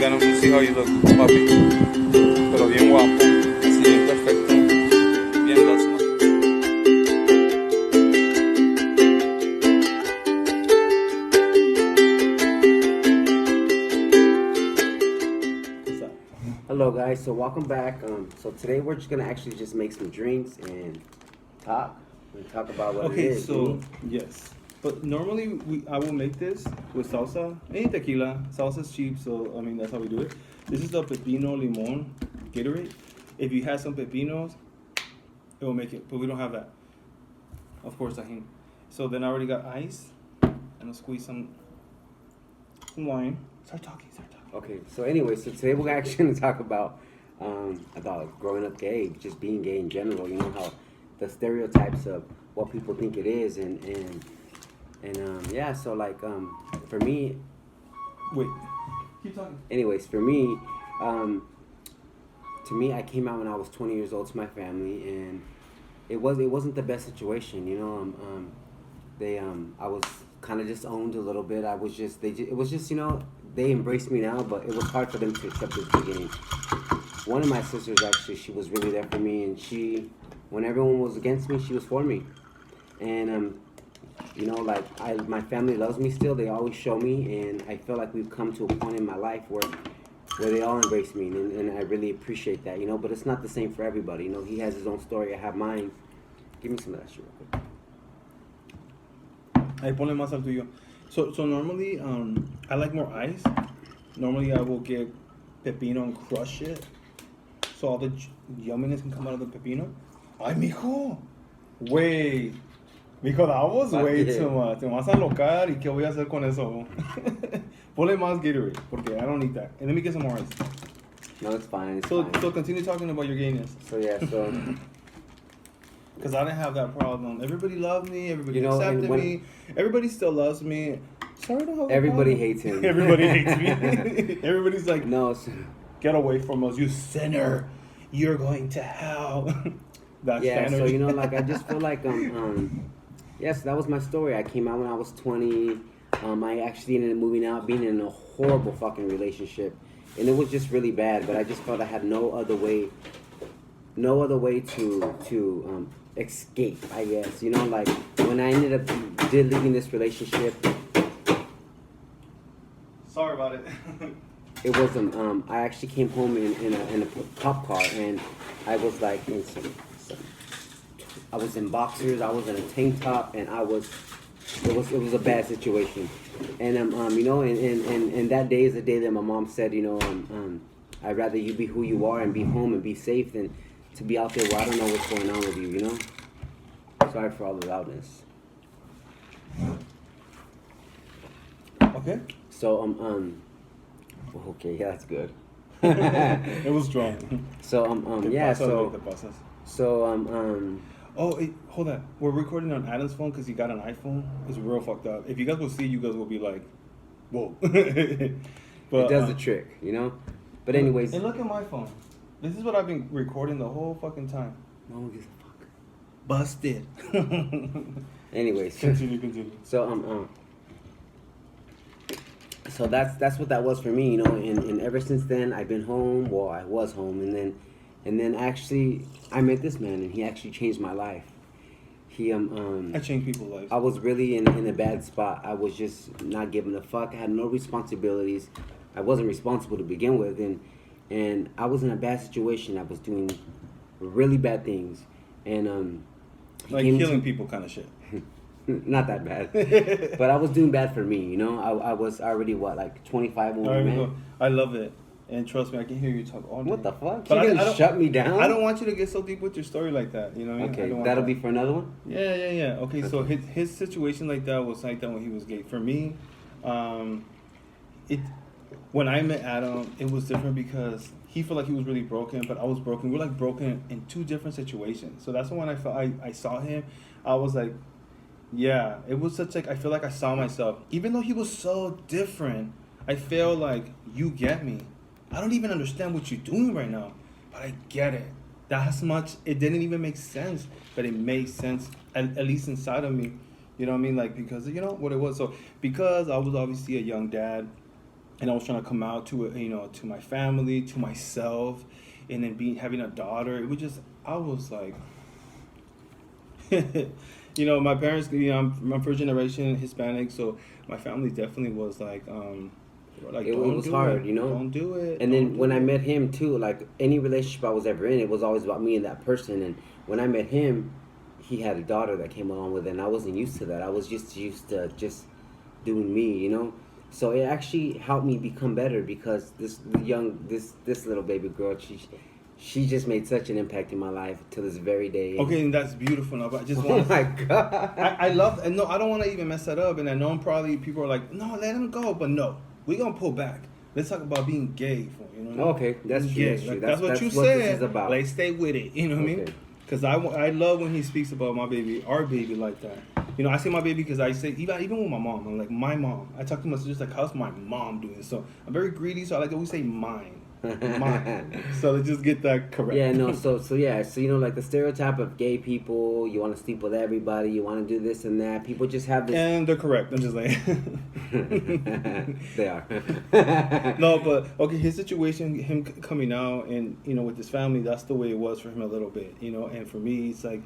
I don't see how you look, papi. Pero bien guapo, así bien perfecto, bien lástima. Hello guys, so welcome back. So today we're just gonna actually just make some drinks and talk. And talk about what it is. So yes, but normally I will make this with salsa, any tequila. Salsa's cheap, so I mean that's how we do it. This is the pepino limon Gatorade. If you had some pepinos, it will make it, but we don't have that. Of course, tajin. So then I already got ice, and I'll squeeze some wine. Start talking. Okay, so anyway, so today we're actually gonna talk about growing up gay, just being gay in general. You know how the stereotypes of what people think it is, and yeah. So like for me, Wait, keep talking. anyways, for me, to me, I came out when I was 20 years old to my family, and it wasn't the best situation. You know, I was kind of disowned a little bit. It was just, you know, they embraced me now, but it was hard for them to accept this beginning. One of my sisters, actually, she was really there for me, and when everyone was against me, she was for me. And, you know, like, my family loves me still. They always show me, and I feel like we've come to a point in my life where they all embrace me, and I really appreciate that, you know, but it's not the same for everybody. You know, he has his own story, I have mine. Give me some of that shit real quick. Ahí ponle más al tuyo. So normally, I like more ice. Normally, I will get pepino and crush it, so all the yumminess can come out of the pepino. Ay, mijo. Wait. Mijo, that was way too much. Te vas a alocar, ¿y qué voy a hacer con eso? Ponle más Gatorade, porque I don't need that. And let me get some more ice. No, it's fine. So continue talking about your gayness. So yeah, so Because I didn't have that problem. Everybody loved me. Everybody You know, accepted me. Everybody still loves me. Sorry, I don't have a everybody problem. hates him. Everybody hates me. Everybody's like, No, get away from us, you sinner. You're going to hell. That's yeah, standard. so you know, like I just feel like yes, that was my story. I came out when I was 20. I actually ended up moving out, being in a horrible fucking relationship, and it was just really bad. But I just felt I had no other way to escape, I guess. You know, like when I ended up leaving this relationship, Sorry about it. it was I actually came home in a cop car, and I was like in I was in boxers, I was in a tank top, and it was a bad situation. And you know, and that day is the day that my mom said, you know, I'd rather you be who you are and be home and be safe than to be out there where I don't know what's going on with you, you know? Sorry for all the loudness. Okay. So okay, yeah, that's good. It was strong. So yeah, so Oh, hold on. We're recording on Adam's phone because he got an iPhone. It's real fucked up. If you guys will see, you guys will be like, whoa. But, it does the trick, you know? But anyways. And look at my phone. This is what I've been recording the whole fucking time. No one gives a fuck. Busted. Anyways. Continue. So so that's what that was for me, you know, and ever since then I've been home. Well, I was home, and then actually I met this man, and he actually changed my life. He I changed people's lives. I was really in a bad spot. I was just not giving a fuck. I had no responsibilities. I wasn't responsible to begin with, and I was in a bad situation. I was doing really bad things, and like killing people kind of shit. Not that bad, but I was doing bad for me, you know. I was already like 25 when we met. I love it, and trust me, I can hear you talk all day. What the fuck? But You gonna shut me down? I don't want you to get so deep with your story like that. You know what I mean? Okay, that'll be for another one. Yeah. Okay, so his situation like that was like that when he was gay. For me, when I met Adam, it was different because he felt like he was really broken, but I was broken. We're like broken in two different situations. So that's when I saw him. I was like, yeah, it was such like I feel like I saw myself. Even though he was so different, I feel like you get me. I don't even understand what you're doing right now, but I get it. That's much. It didn't even make sense, but it made sense at least inside of me. You know what I mean? Like because you know what it was. So because I was obviously a young dad and I was trying to come out to it, to my family, to myself, and then having a daughter. It was just, I was like, my parents, I'm first generation Hispanic, so my family definitely was like, they were like, It don't was do hard, it, you know. don't do it. And don't then do when I it. met him too, like any relationship I was ever in, it was always about me and that person. And when I met him, he had a daughter that came along with it, and I wasn't used to that. I was just used to just doing me, you know. So it actually helped me become better because this little baby girl, she just made such an impact in my life to this very day. Okay, and that's beautiful. Now, but I just Oh want. my god! I love, and no, I don't want to even mess that up. And I know probably people are like, no, let him go, but no, we're gonna pull back. Let's talk about being gay. Okay, that's Being true. gay. That's true. Like, That's what you this said. is about. Like, stay with it. You know what I mean? Okay. Because I love when he speaks about my baby, our baby, like that. I say my baby because I say even with my mom, I'm like my mom. I talk to my sisters like, how's my mom doing? So I'm very greedy, so I like to always say mine. Mine. So let's just get that correct. Yeah, no, so like the stereotype of gay people, you want to sleep with everybody, you want to do this and that. People just have this. And they're correct. I'm just like. They are. No, but okay, his situation, him coming out and with his family, that's the way it was for him a little bit, and for me, it's like,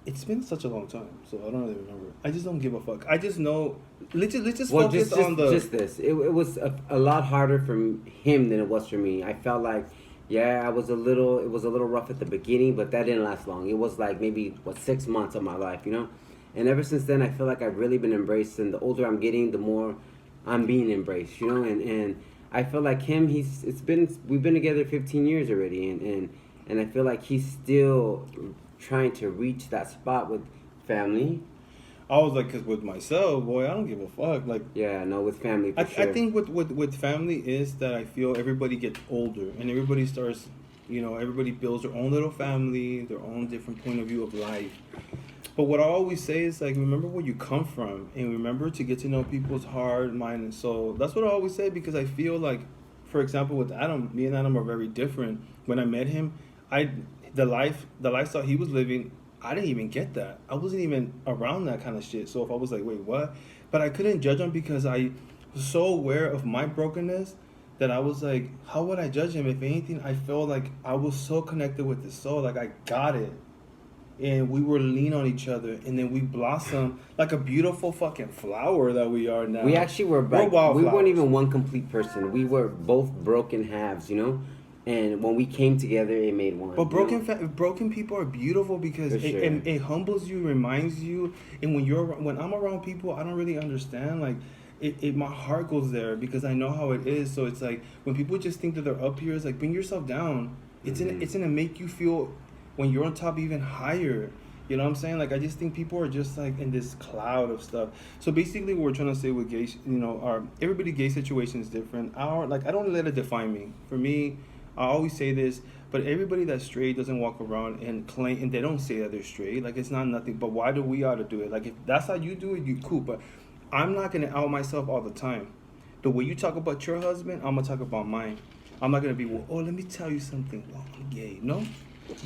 it's been such a long time, so I don't really remember. I just don't give a fuck. I just know. Let's just focus on the. Just this. It was a lot harder for him than it was for me. I felt like, yeah, it was a little rough at the beginning, but that didn't last long. It was like maybe 6 months of my life, And ever since then, I feel like I've really been embraced. And the older I'm getting, the more I'm being embraced, And I feel like him. We've been together 15 years already, and I feel like he's still trying to reach that spot with family. I was like, because with myself, boy, I don't give a fuck. Like, yeah, no, with family. For sure. I think with family is that I feel everybody gets older and everybody starts, everybody builds their own little family, their own different point of view of life. But what I always say is like, remember where you come from and remember to get to know people's heart, mind, and soul. That's what I always say because I feel like, for example, with Adam, me and Adam are very different. When I met him, the lifestyle he was living, I didn't even get that. I wasn't even around that kind of shit. So if I was like, wait, what? But I couldn't judge him because I was so aware of my brokenness that I was like, how would I judge him? If anything, I felt like I was so connected with his soul. Like I got it. And we were lean on each other. And then we blossomed like a beautiful fucking flower that we are now. We actually were we weren't even one complete person. We were both broken halves, And when we came together, it made one. But broken people are beautiful because it humbles you, reminds you. And when I'm around people, I don't really understand. Like, my heart goes there because I know how it is. So it's like when people just think that they're up here, it's like bring yourself down. It's gonna make you feel when you're on top even higher. You know what I'm saying? Like I just think people are just like in this cloud of stuff. So basically, what we're trying to say with gay, everybody gay situation is different. I don't let it define me. For me. I always say this, but everybody that's straight doesn't walk around and claim, and they don't say that they're straight. Like, it's not nothing, but why do we ought to do it? Like, if that's how you do it, you cool, but I'm not going to out myself all the time. The way you talk about your husband, I'm going to talk about mine. I'm not going to be, let me tell you something. Well, I'm gay. No?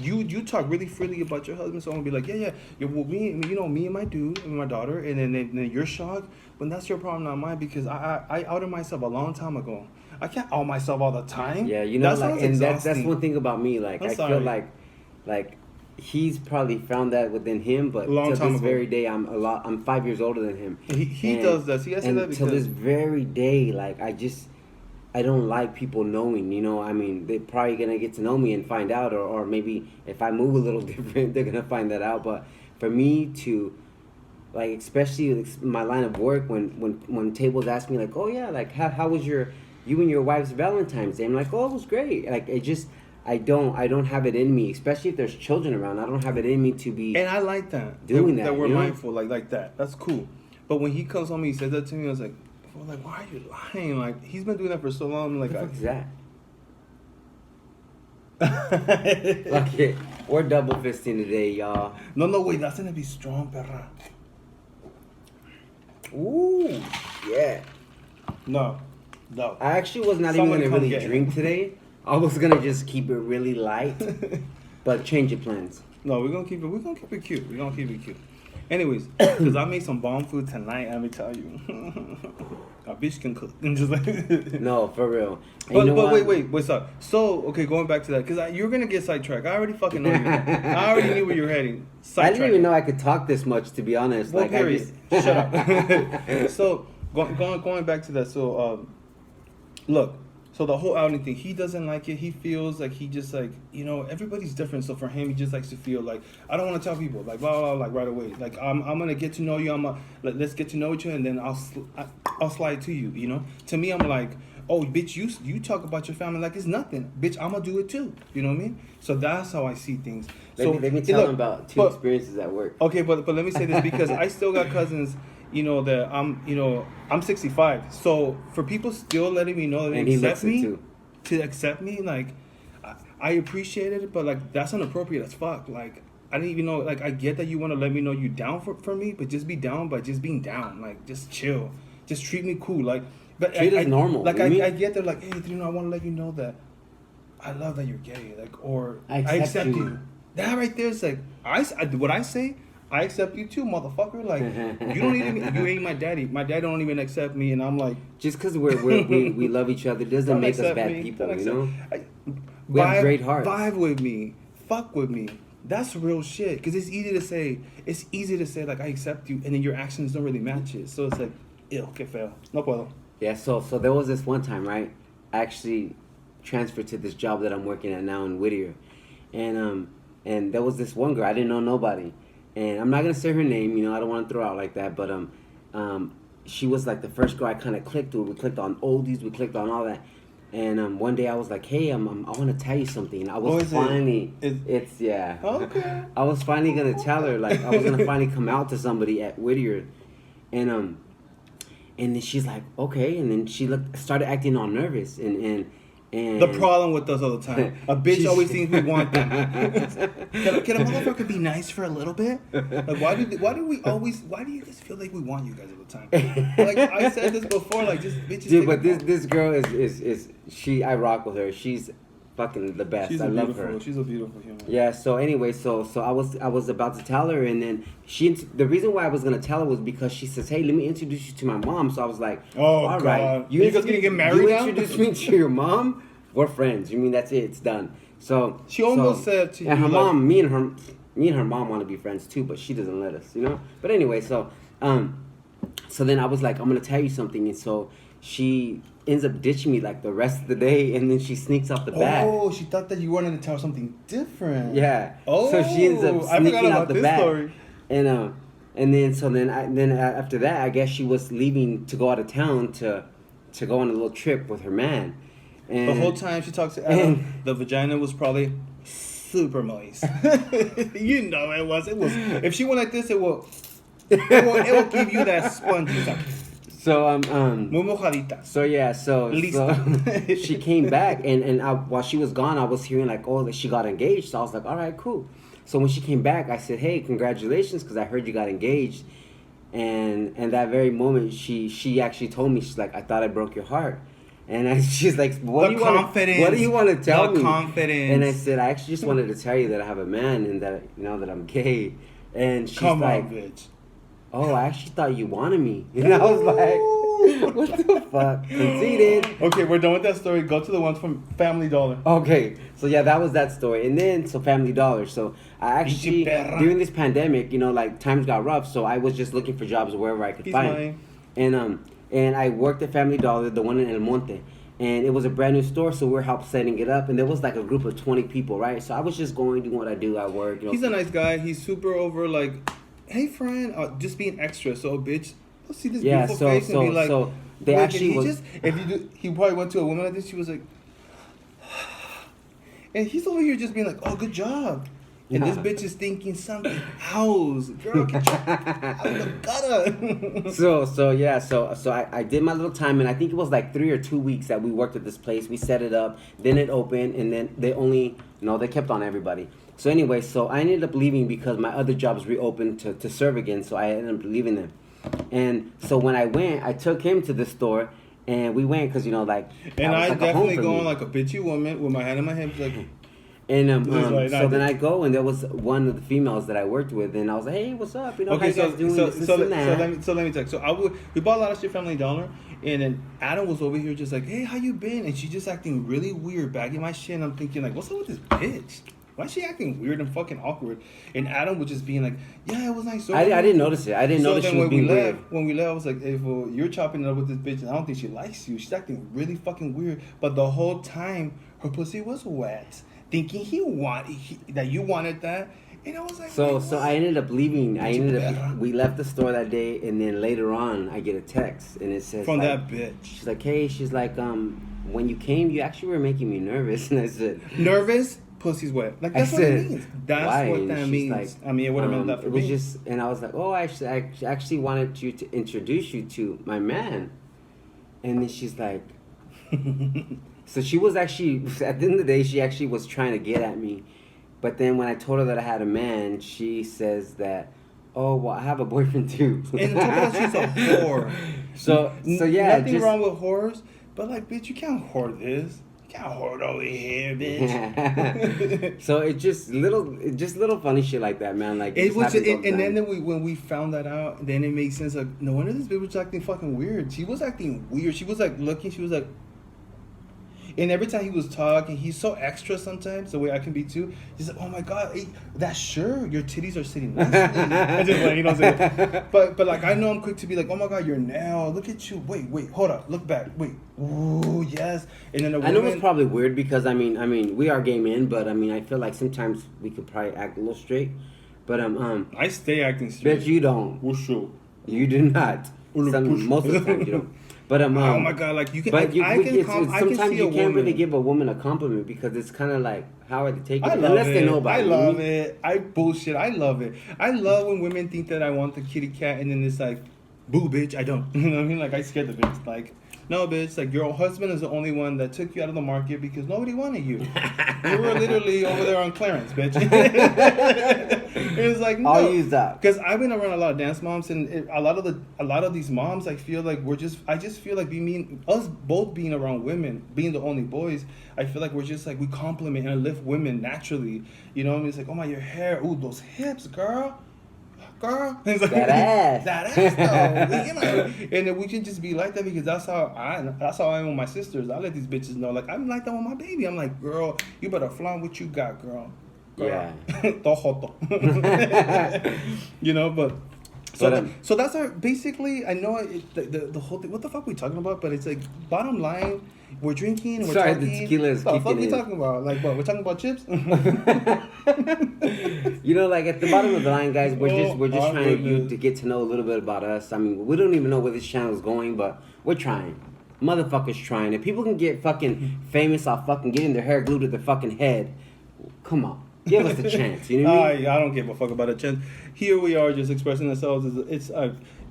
You talk really freely about your husband, so I'm going to be like, yeah, well, me and my dude and my daughter, and then you're shocked, but that's your problem, not mine, because I outed myself a long time ago. I can't out myself all the time. Yeah, that's one thing about me. Like I feel like he's probably found that within him, but to this very day, I'm 5 years older than him. He does this. He has to that because till this very day, like I don't like people knowing. I mean, they're probably gonna get to know me and find out, or maybe if I move a little different, they're gonna find that out. But for me to like, especially my line of work, when tables ask me like, oh yeah, like how was you and your wife's Valentine's Day? I'm like, oh, it was great. Like, I don't have it in me, especially if there's children around. I don't have it in me to be. And I like that. That we're mindful, like that. That's cool. But when he comes home, he says that to me. I was like, why are you lying? Like, he's been doing that for so long. Like, what the fuck is that? Okay, we're double fisting today, y'all. No, wait, that's gonna be strong, perra. Ooh, yeah. No. I actually was not even gonna really drink today. I was gonna just keep it really light, but change your plans. No, we're gonna keep it cute. Anyways, because I made some bomb food tonight, let me tell you. A bitch can cook. And just like No, for real. And But, you know but what? wait, what's up? So, okay, going back to that, because you're going to get sidetracked. I already fucking know you. I already knew where you're heading. I didn't even Sidetracked. know I could talk this much, to be honest. Well, like, period. I just... Shut up. So, going back to that, so, look, so the whole outing thing, he doesn't like it. He feels like he just like, everybody's different. So for him, he just likes to feel like, I don't want to tell people, like, blah, blah, blah, like right away. Like, I'm going to get to know you. Let's get to know each other, and then I'll slide to you, To me, I'm like, oh, bitch, you talk about your family like it's nothing. Bitch, I'm going to do it too. You know what I mean? So that's how I see things. Let me tell them about two experiences at work. Okay, but let me say this, because I still got cousins, that I'm 65. So for people still letting me know that they accept me, to accept me, like, I appreciate it, but like that's inappropriate as fuck. Like, I didn't even know. Like, I get that you want to let me know you down for me, but just be down by just being down. Like, just chill, just treat me cool. Like, but treat us normal. Like, I get that. Like, hey, I want to let you know that I love that you're gay. Like, or I accept you. That right there is like what I say. I accept you too, motherfucker. Like, you don't even, you ain't my daddy. My dad don't even accept me, and I'm like, just because we love each other doesn't make us bad people, we have great hearts. Vibe with me, fuck with me. That's real shit. Because it's easy to say like I accept you, and then your actions don't really match it. So it's like, ew, que feo. No puedo. Yeah. So there was this one time, right? I actually transferred to this job that I'm working at now in Whittier, and there was this one girl. I didn't know nobody. And I'm not gonna say her name, I don't want to throw her out like that, but she was like the first girl I kind of clicked with. We clicked on oldies, we clicked on all that, and one day I was like, hey, I want to tell you something. And I was finally, it's yeah. Okay. I was finally gonna tell her, like I was gonna finally come out to somebody at Whittier, and then she's like, okay, and then she started acting all nervous and. The problem with us all the time. A bitch always thinks we want them. Can a motherfucker be nice for a little bit? Like, why do you guys feel like we want you guys all the time? Like, I said this before, like, just bitches. Dude, but this girl is I rock with her. She's fucking the best. I love her. She's a beautiful human. Yeah, so anyway, so I was about to tell her, and then the reason why I was gonna tell her was because she says, hey, let me introduce you to my mom. So I was like, oh, all God. right, You guys gonna get married you now? introduce me to your mom? We're friends. You mean that's it? It's done. So she almost said to you, and her mom, me and her mom want to be friends too, but she doesn't let us, But anyway, so then I was like, I'm gonna tell you something, and so she ends up ditching me like the rest of the day, and then she sneaks out the back. Oh, she thought that you wanted to tell her something different. Yeah. Oh, so she ends up sneaking out the back. Story. And then after that, I guess she was leaving to go out of town to go on a little trip with her man. And the whole time she talks to Adam, the vagina was probably super moist. You know it was. It was. If she went like this, it will give you that spongy stuff. So Muy mojadita. So yeah, so she came back, and while she was gone, I was hearing like, oh, that she got engaged. So I was like, all right, cool. So when she came back, I said, hey, congratulations, because I heard you got engaged. And that very moment, she actually told me, she's like, I thought I broke your heart. And she's like, what do you want to tell me? Confidence. And I said, I actually just wanted to tell you that I have a man and that that I'm gay. And she's like, bitch. Oh, I actually thought you wanted me. And I was like, what the fuck? Conceited. Okay, we're done with that story. Go to the ones from Family Dollar. Okay, so yeah, that was that story. And then, so Family Dollar. So I actually, during this pandemic, like times got rough, so I was just looking for jobs wherever I could find. And I worked at Family Dollar, the one in El Monte. And it was a brand new store, so we're helping setting it up. And there was like a group of 20 people, right? So I was just doing what I do at work. He's a nice guy. He's super over, like, hey, friend, just being extra. So, bitch, let's see this beautiful face and be like, so they actually was... he probably went to a woman like this, she was like, and he's over here just being like, oh, good job. And this bitch is thinking something else. Girl, get your out of the gutter. So I did my little time, and I think it was like 3 or 2 weeks that we worked at this place. We set it up, then it opened, and then they kept on everybody. So anyway, so I ended up leaving because my other jobs reopened to serve again, so I ended up leaving them. And so when I went, I took him to the store, and we went because, And I definitely going like a bitchy woman with my hand in my head, like... And This is what so then I go, and there was one of the females that I worked with, and I was like, "Hey, what's up? You know, how Okay, you guys doing? This and that." let me tell you. So we bought a lot of shit Family Dollar, and then Adam was over here just like, hey, how you been? And she just acting really weird, bagging my shit. And I'm thinking like, what's up with this bitch? Why is she acting weird and fucking awkward? And Adam was just being like, yeah, it was nice. I didn't notice it. I didn't notice she was being weird. When we left, I was like, hey, fool, you're chopping it up with this bitch, and I don't think she likes you. She's acting really fucking weird. But the whole time, her pussy was wet, thinking that you wanted that. And I was like, so I ended up leaving. Bitch, We left the store that day, and then later on, I get a text, and it says from like, that bitch. She's like, hey, when you came, you actually were making me nervous, and I said, nervous. Pussy's wet. Like that's what it means. That's why? what And that she's means. like, I mean, it would have meant that for it was me. just, and I was like, oh, I actually wanted you to introduce you to my man, and then she's like, so she was actually at the end of the day, she actually was trying to get at me, but then when I told her that I had a man, she says that, oh, well, I have a boyfriend too. And on top of that, she's a whore. So yeah, nothing wrong with whores, but like, bitch, you can't whore this. You can't whore over here, bitch. So it's just little funny shit like that, man. Like it was, happens all the and time. then when we found that out, then it made sense. Like, no wonder this bitch was acting fucking weird. She was acting weird. She was like looking. She was like. And every time he was talking, he's so extra sometimes, the way I can be too. He's like, oh my God, hey, that's sure, your titties are sitting nicely. I just like, you know what I'm saying? But like, I know I'm quick to be like, oh my God, your nail, look at you. Wait, hold up, look back, wait. Ooh, yes. And then I know it's probably weird because, I mean, we are gay men, but I mean, I feel like sometimes we could probably act a little straight. But, I stay acting straight. Bet you don't. What's up? You do not. Most of the time you don't. But oh my God, like you can. But I can sometimes you can't really woman. give a woman a compliment because it's kind of like, how are they taking it? Love Unless it. they know about I it. love it. I bullshit. I love it. I love when women think that I want the kitty cat and then it's like, boo, bitch, I don't. You know what I mean? Like, I scared the bitch. Like, no, bitch. Like, your husband is the only one that took you out of the market because nobody wanted you. You were literally over there on clearance, bitch. It was like, no. I'll use that. Because I've been around a lot of dance moms, and a lot of these moms, I feel like I just feel like us both being around women, being the only boys, I feel like we're just like, we compliment and lift women naturally. You know what I mean? It's like, oh my, your hair, ooh, those hips, girl. It's like, That ass. That ass though. You know? And then we can just be like that because that's how I am with my sisters. I let these bitches know, like, I'm like that with my baby. I'm like, girl, you better flaunt what you got, girl. Yeah. You know, but so that's our basically. I know the whole thing. What the fuck we talking about? But it's like, bottom line, we're drinking and we're Sorry, talking. the tequila is what the fuck kicking we in. talking about? Like what? We're talking about chips. You know, like at the bottom of the line, guys, we're just trying goodness. to get to know a little bit about us. I mean, we don't even know where this channel is going, but we're trying. Motherfuckers trying. If people can get fucking famous off fucking getting their hair glued to their fucking head, come on. Give us a chance, you know what I mean? I don't give a fuck about a chance. Here we are just expressing ourselves. It's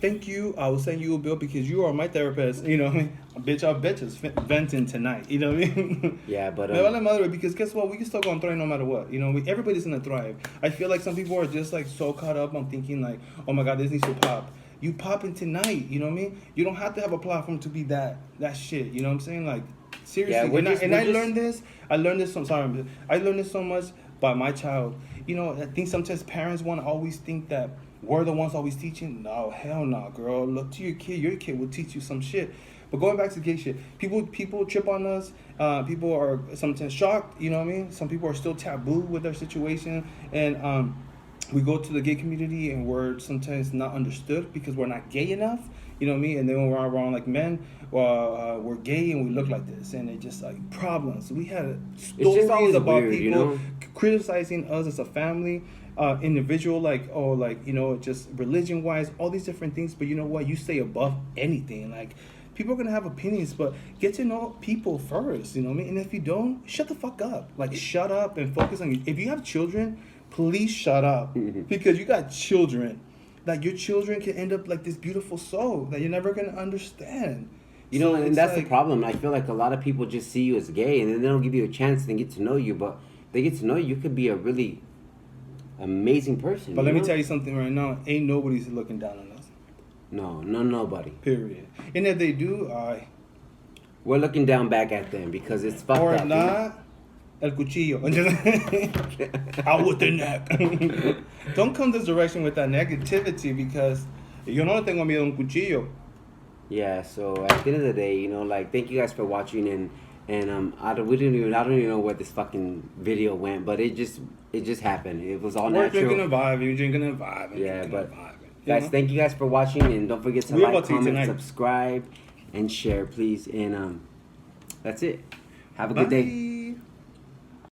thank you. I will send you a bill because you are my therapist. You know what I mean? Bitch, our bitch is venting tonight. You know what I mean? Yeah, but Me vale madre, because guess what? We can still go and thrive no matter what. You know, everybody's gonna thrive. I feel like some people are just like so caught up on thinking like, oh my God, this needs to pop. You popping tonight. You know what I mean? You don't have to have a platform to be that shit. You know what I'm saying? Like seriously. Yeah, I learned this. I learned this so much by my child. You know, I think sometimes parents want to always think that we're the ones always teaching. No, hell no, girl. Look to your kid. Your kid will teach you some shit. But going back to gay shit, people trip on us. People are sometimes shocked. You know what I mean? Some people are still taboo with their situation, and we go to the gay community and we're sometimes not understood because we're not gay enough. You know what I mean? And then when we're around like men, we're gay and we look like this, and it's just like problems. We had stories about weird, people you know? criticizing us as a family, individual, like just religion wise, all these different things. But you know what? You stay above anything. Like people are gonna have opinions, but get to know people first. You know what I mean? And if you don't, shut the fuck up. Like shut up and focus on you. If you have children, please shut up because you got children. Like your children can end up like this beautiful soul that you're never gonna understand. You know, So and it's that's like, the problem. I feel like a lot of people just see you as gay, and then they don't give you a chance to get to know you. But they get to know you, you could be a really amazing person. But let me tell you something right now. Ain't nobody's looking down on us. No, nobody. Period. And if they do, We're looking down back at them because it's fucked or up. not, El cuchillo. Out with the neck. Don't come this direction with that negativity because yo no le tengo miedo a un cuchillo. Yeah, so at the end of the day, you know, like, thank you guys for watching, and I don't even know where this fucking video went, but it just happened. It was all We're natural. drinking and vibing, drinking and vibing. Yeah, drinking but and vibing, guys, know? thank you guys for watching, and don't forget to We're like, about to eat comment, tonight. subscribe, and share, please. And that's it. Have a good day. Bye.